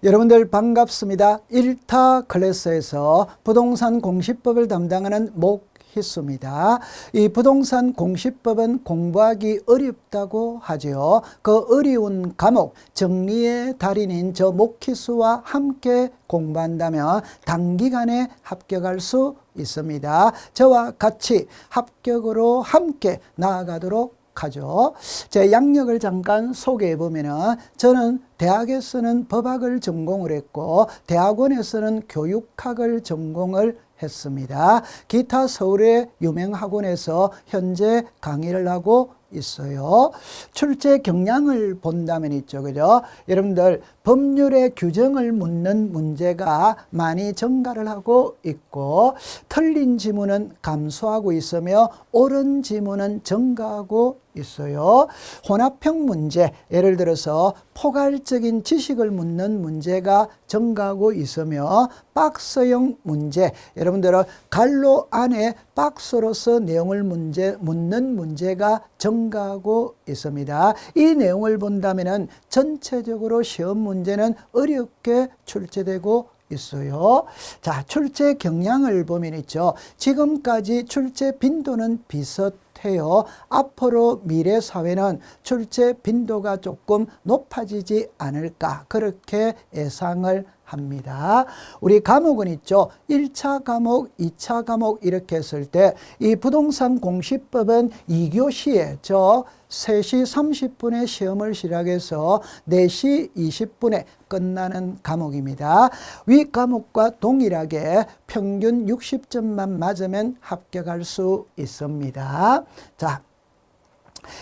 여러분들 반갑습니다. 1타 클래스에서 부동산 공시법을 담당하는 목희수입니다. 이 부동산 공시법은 공부하기 어렵다고 하죠. 그 어려운 과목 정리의 달인인 저 목희수와 함께 공부한다면 단기간에 합격할 수 있습니다. 저와 같이 합격으로 함께 나아가도록 하죠. 제 양력을 잠깐 소개해 보면은 저는 대학에서는 법학을 전공을 했고 대학원에서는 교육학을 전공을 했습니다. 기타 서울의 유명 학원에서 현재 강의를 하고 있어요. 출제 경향을 본다면 있죠. 그죠? 여러분들 법률의 규정을 묻는 문제가 많이 증가를 하고 있고 틀린 지문은 감소하고 있으며 옳은 지문은 증가하고 있어요. 혼합형 문제, 예를 들어서 포괄적인 지식을 묻는 문제가 증가하고 있으며 박스형 문제, 여러분들은 갈로 안에 박스로서 내용을 묻는 문제가 증가하고 있습니다. 이 내용을 본다면 전체적으로 시험 문제는 어렵게 출제되고 있어요. 자, 출제 경향을 보면 있죠. 지금까지 출제 빈도는 비슷해요. 앞으로 미래 사회는 출제 빈도가 조금 높아지지 않을까 그렇게 예상을 합니다. 우리 과목은 있죠. 1차 과목, 2차 과목 이렇게 했을 때 이 부동산 공시법은 2교시에 3시 30분에 시험을 시작해서 4시 20분에 끝나는 과목입니다. 위 과목과 동일하게 평균 60점만 맞으면 합격할 수 있습니다. 자,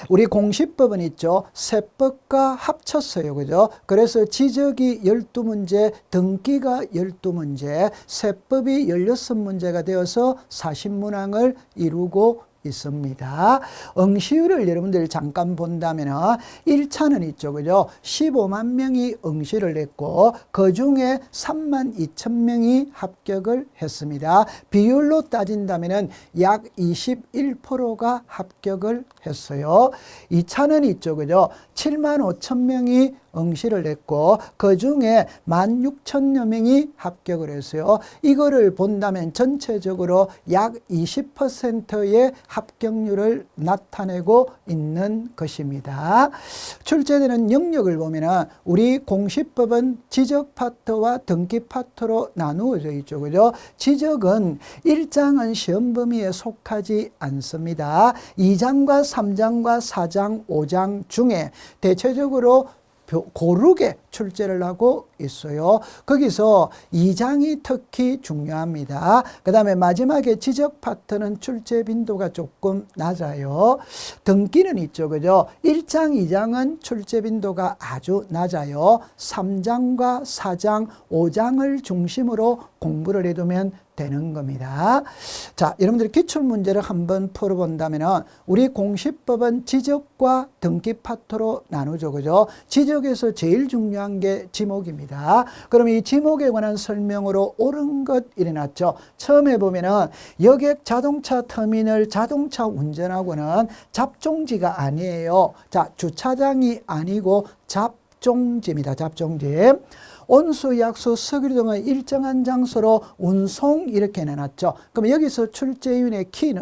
우리 공시법은 있죠. 세법과 합쳤어요. 그죠? 그래서 지적이 12문제, 등기가 12문제, 세법이 16문제가 되어서 40문항을 이루고 있습니다. 응시율을 여러분들 잠깐 본다면 1차는 있죠. 그죠? 15만 명이 응시를 했고 그 중에 3만 2천 명이 합격을 했습니다. 비율로 따진다면 약 21%가 합격을 했어요. 2차는 있죠. 그죠? 7만 5천 명이 응시를 했고 그 중에 16,000여 명이 합격을 했어요. 이거를 본다면 전체적으로 약 20%의 합격률을 나타내고 있는 것입니다. 출제되는 영역을 보면 우리 공시법은 지적 파트와 등기 파트로 나누어져 있죠. 그죠? 지적은 1장은 시험 범위에 속하지 않습니다. 2장과 3장과 4장, 5장 중에 대체적으로 고르게 출제를 하고 있어요. 거기서 2장이 특히 중요합니다. 그 다음에 마지막에 지적 파트는 출제 빈도가 조금 낮아요. 등기는 있죠. 그죠? 1장, 2장은 출제 빈도가 아주 낮아요. 3장과 4장, 5장을 중심으로 공부를 해두면 되는 겁니다. 자, 여러분들이 기출문제를 한번 풀어본다면 우리 공시법은 지적과 등기 파트로 나누죠. 그죠? 지적에서 제일 중요한 게 지목입니다. 그럼 이 지목에 관한 설명으로 옳은 것 일어났죠. 처음에 보면은 여객 자동차 터미널 자동차 운전하고는 잡종지가 아니에요. 자, 주차장이 아니고 잡종지입니다. 잡종지. 온수, 약수, 석유 등의 일정한 장소로 운송 이렇게 내놨죠. 그럼 여기서 출제위원의 키는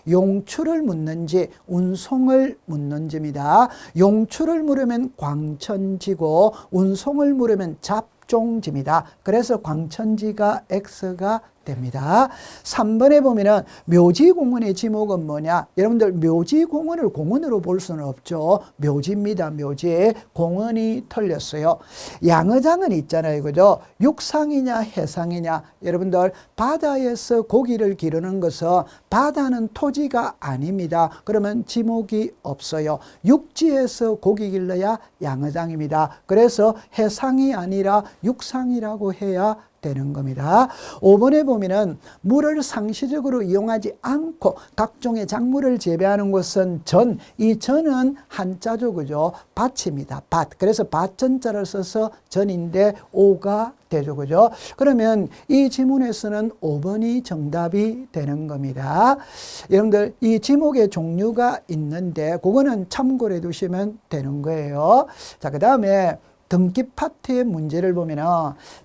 용출을 묻는지 운송을 묻는지입니다. 용출을 물으면 광천지고 운송을 물으면 잡종지입니다. 그래서 광천지가 X가 됩니다. 3번에 보면은 묘지공원의 지목은 뭐냐? 여러분들 묘지공원을 공원으로 볼 수는 없죠. 묘지입니다. 묘지. 공원이 틀렸어요. 양어장은 있잖아요. 그죠? 육상이냐 해상이냐? 여러분들 바다에서 고기를 기르는 것은 바다는 토지가 아닙니다. 그러면 지목이 없어요. 육지에서 고기 길러야 양어장입니다. 그래서 해상이 아니라 육상이라고 해야 되는 겁니다. 5번에 보면은 물을 상시적으로 이용하지 않고 각종의 작물을 재배하는 것은 전, 이 전은 한자죠. 그죠? 밭입니다. 밭. 그래서 밭전자를 써서 전인데 오가 되죠. 그죠? 그러면 이 지문에서는 5번이 정답이 되는 겁니다. 여러분들 이 지목의 종류가 있는데 그거는 참고를 해 두시면 되는 거예요. 자, 그 다음에 등기 파트의 문제를 보면은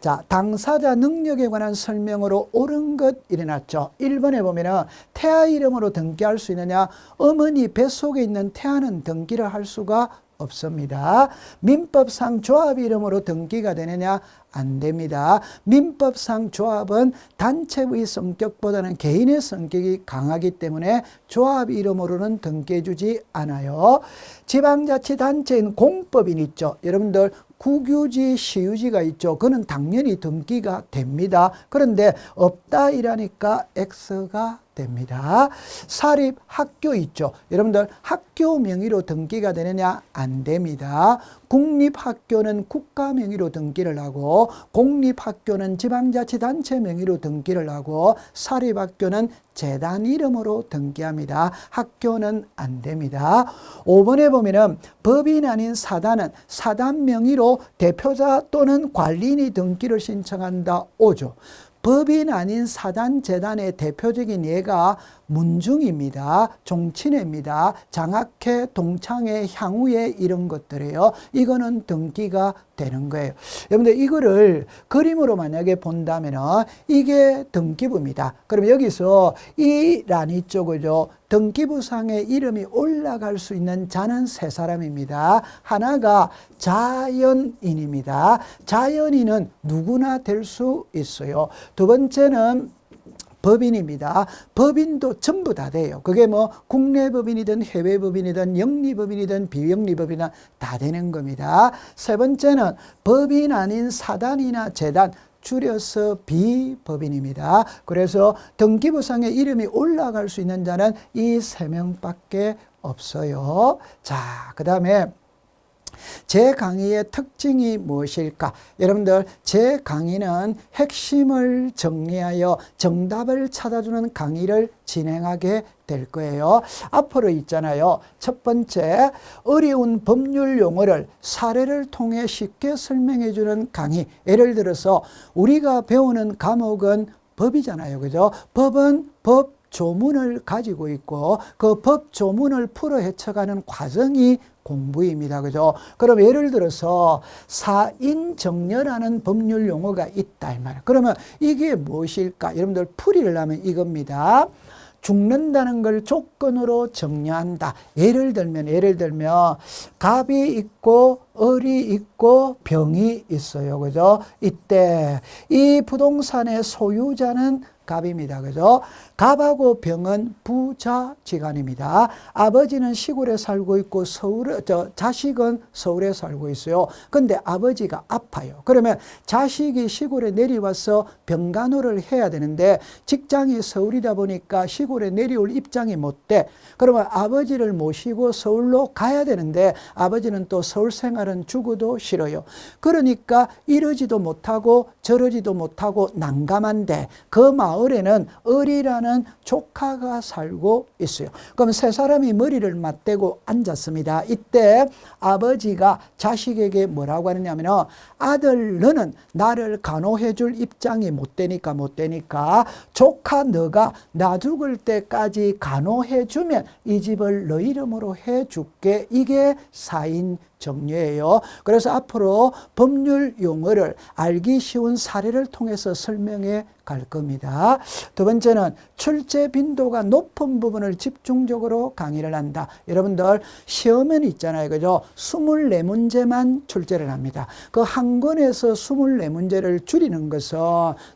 자, 당사자 능력에 관한 설명으로 옳은 것 일어났죠. 1번에 보면은 태아 이름으로 등기할 수 있느냐? 어머니 뱃속에 있는 태아는 등기를 할 수가 없습니다. 민법상 조합 이름으로 등기가 되느냐? 안 됩니다. 민법상 조합은 단체의 성격보다는 개인의 성격이 강하기 때문에 조합 이름으로는 등기해 주지 않아요. 지방자치단체인 공법인 있죠. 여러분들 국유지, 시유지가 있죠. 그는 당연히 등기가 됩니다. 그런데 없다 이라니까 X가 됩니다. 사립 학교 있죠. 여러분들 학교 명의로 등기가 되느냐? 안 됩니다. 국립학교는 국가 명의로 등기를 하고 공립학교는 지방자치단체 명의로 등기를 하고 사립학교는 재단 이름으로 등기합니다. 학교는 안 됩니다. 5번에 보면은 법인 아닌 사단은 사단 명의로 대표자 또는 관리인이 등기를 신청한다. 5조. 법인 아닌 사단 재단의 대표적인 예가 문중입니다. 종친회입니다. 장학회, 동창회, 향후회 이런 것들이에요. 이거는 등기가 되는 거예요. 여러분들 이거를 그림으로 만약에 본다면 이게 등기부입니다. 그럼 여기서 이 란이 쪽으로 등기부상에 이름이 올라갈 수 있는 자는 세 사람입니다. 하나가 자연인입니다. 자연인은 누구나 될 수 있어요. 두 번째는 법인입니다. 법인도 전부 다 돼요. 그게 뭐 국내 법인이든 해외 법인이든 영리 법인이든 비영리 법인이든 다 되는 겁니다. 세 번째는 법인 아닌 사단이나 재단, 줄여서 비법인입니다. 그래서 등기부상에 이름이 올라갈 수 있는 자는 이 세 명밖에 없어요. 자, 그 다음에 제 강의의 특징이 무엇일까? 여러분들 제 강의는 핵심을 정리하여 정답을 찾아주는 강의를 진행하게 될 거예요. 앞으로 있잖아요. 첫 번째, 어려운 법률 용어를 사례를 통해 쉽게 설명해 주는 강의. 예를 들어서 우리가 배우는 과목은 법이잖아요. 그죠? 법은 법 조문을 가지고 있고 그 법 조문을 풀어 헤쳐가는 과정이 공부입니다. 그죠? 그럼 예를 들어서 사인정려라는 법률 용어가 있다 이 말이에요. 그러면 이게 무엇일까? 여러분들 풀이를 하면 이겁니다. 죽는다는 걸 조건으로 정리한다. 예를 들면 갑이 있고 을이 있고 병이 있어요. 그죠? 이때 이 부동산의 소유자는 갑입니다. 그죠? 갑하고 병은 부자지간입니다. 아버지는 시골에 살고 있고 자식은 서울에 살고 있어요. 근데 아버지가 아파요. 그러면 자식이 시골에 내려와서 병간호를 해야 되는데 직장이 서울이다 보니까 시골에 내려올 입장이 못 돼. 그러면 아버지를 모시고 서울로 가야 되는데 아버지는 또 서울 생활은 죽어도 싫어요. 그러니까 이러지도 못하고 저러지도 못하고 난감한데 그 마을에는 을이라는 조카가 살고 있어요. 그럼 세 사람이 머리를 맞대고 앉았습니다. 이때 아버지가 자식에게 뭐라고 하느냐면 아들 너는 나를 간호해 줄 입장이 못 되니까 조카 너가 나 죽을 때까지 간호해 주면 이 집을 너 이름으로 해 줄게. 이게 사인 정리예요. 그래서 앞으로 법률 용어를 알기 쉬운 사례를 통해서 설명해 갈 겁니다. 두 번째는 출제 빈도가 높은 부분을 집중적으로 강의를 한다. 여러분들 시험은 있잖아요. 그죠? 24문제만 출제를 합니다. 그 한 권에서 24문제를 줄이는 것은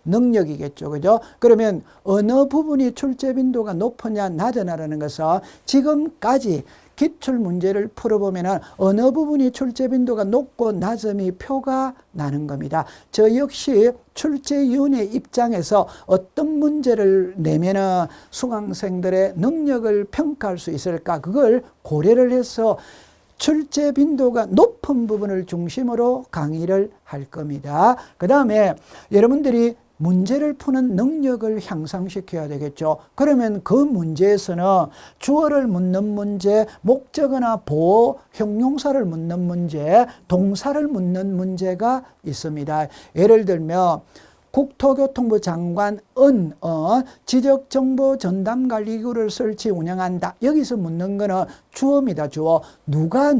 능력이겠죠. 그죠? 그러면 어느 부분이 출제 빈도가 높으냐 낮으냐라는 것은 지금까지 기출문제를 풀어보면 어느 부분이 출제 빈도가 높고 낮음이 표가 나는 겁니다. 저 역시 출제위원회 입장에서 어떤 문제를 내면 수강생들의 능력을 평가할 수 있을까? 그걸 고려를 해서 출제 빈도가 높은 부분을 중심으로 강의를 할 겁니다. 그 다음에 여러분들이 문제를 푸는 능력을 향상시켜야 되겠죠. 그러면 그 문제에서는 주어를 묻는 문제, 목적어나 보어, 형용사를 묻는 문제, 동사를 묻는 문제가 있습니다. 예를 들면 국토교통부 장관은 지적정보전담관리기구를 설치 운영한다. 여기서 묻는 거는 주어입니다. 주어. 누가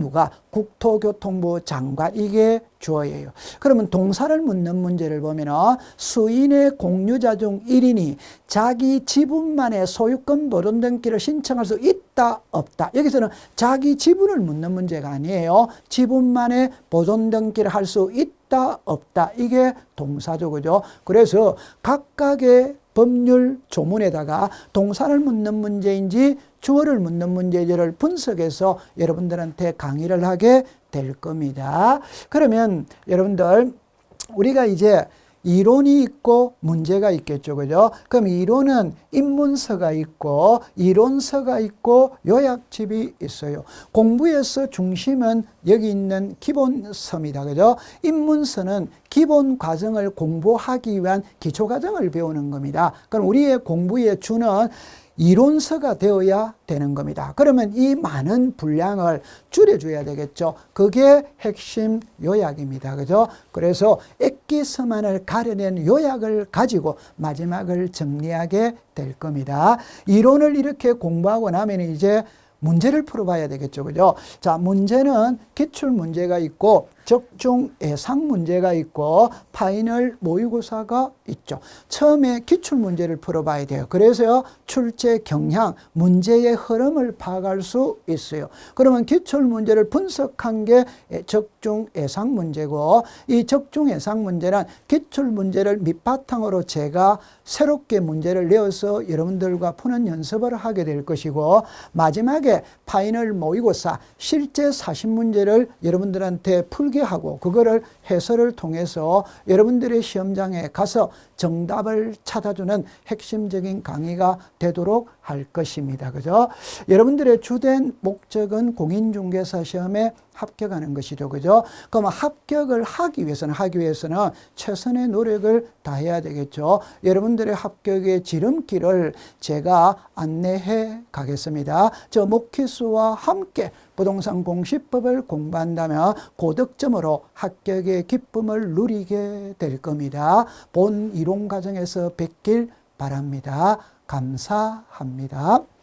국토교통부 장관. 이게 주어예요. 그러면 동사를 묻는 문제를 보면 수인의 공유자 중 1인이 자기 지분만의 소유권 보존 등기를 신청할 수 있다 없다. 여기서는 자기 지분을 묻는 문제가 아니에요. 지분만의 보존 등기를 할 수 있다 없다. 이게 동사죠. 그죠? 그래서 각각의 법률 조문에다가 동사를 묻는 문제인지 주어를 묻는 문제인지를 분석해서 여러분들한테 강의를 하게 될 겁니다. 그러면 여러분들 우리가 이제 이론이 있고 문제가 있겠죠. 그죠? 그럼 이론은 입문서가 있고 이론서가 있고 요약집이 있어요. 공부에서 중심은 여기 있는 기본서입니다. 그죠? 입문서는 기본 과정을 공부하기 위한 기초 과정을 배우는 겁니다. 그럼 우리의 공부의 주는 이론서가 되어야 되는 겁니다. 그러면 이 많은 분량을 줄여줘야 되겠죠. 그게 핵심 요약입니다. 그죠? 그래서 액기서만을 가려낸 요약을 가지고 마지막을 정리하게 될 겁니다. 이론을 이렇게 공부하고 나면 이제 문제를 풀어봐야 되겠죠. 그죠? 자, 문제는 기출 문제가 있고 적중 예상 문제가 있고 파이널 모의고사가 있죠. 처음에 기출 문제를 풀어봐야 돼요. 그래서 출제 경향, 문제의 흐름을 파악할 수 있어요. 그러면 기출 문제를 분석한 게 적중 예상 문제고 이 적중 예상 문제는 기출 문제를 밑바탕으로 제가 새롭게 문제를 내어서 여러분들과 푸는 연습을 하게 될 것이고 마지막에 파이널 모의고사 실제 사십 문제를 여러분들한테 풀게 하고 그거를 해설을 통해서 여러분들의 시험장에 가서 정답을 찾아주는 핵심적인 강의가 되도록 할 것입니다. 그죠? 여러분들의 주된 목적은 공인중개사 시험에 합격하는 것이죠. 그죠? 그럼 합격을 하기 위해서는 최선의 노력을 다해야 되겠죠. 여러분들의 합격의 지름길을 제가 안내해 가겠습니다. 저 모키스와 함께 부동산 공시법을 공부한다면 고득점으로 합격의 기쁨을 누리게 될 겁니다. 본 이론 과정에서 뵙길 바랍니다. 감사합니다.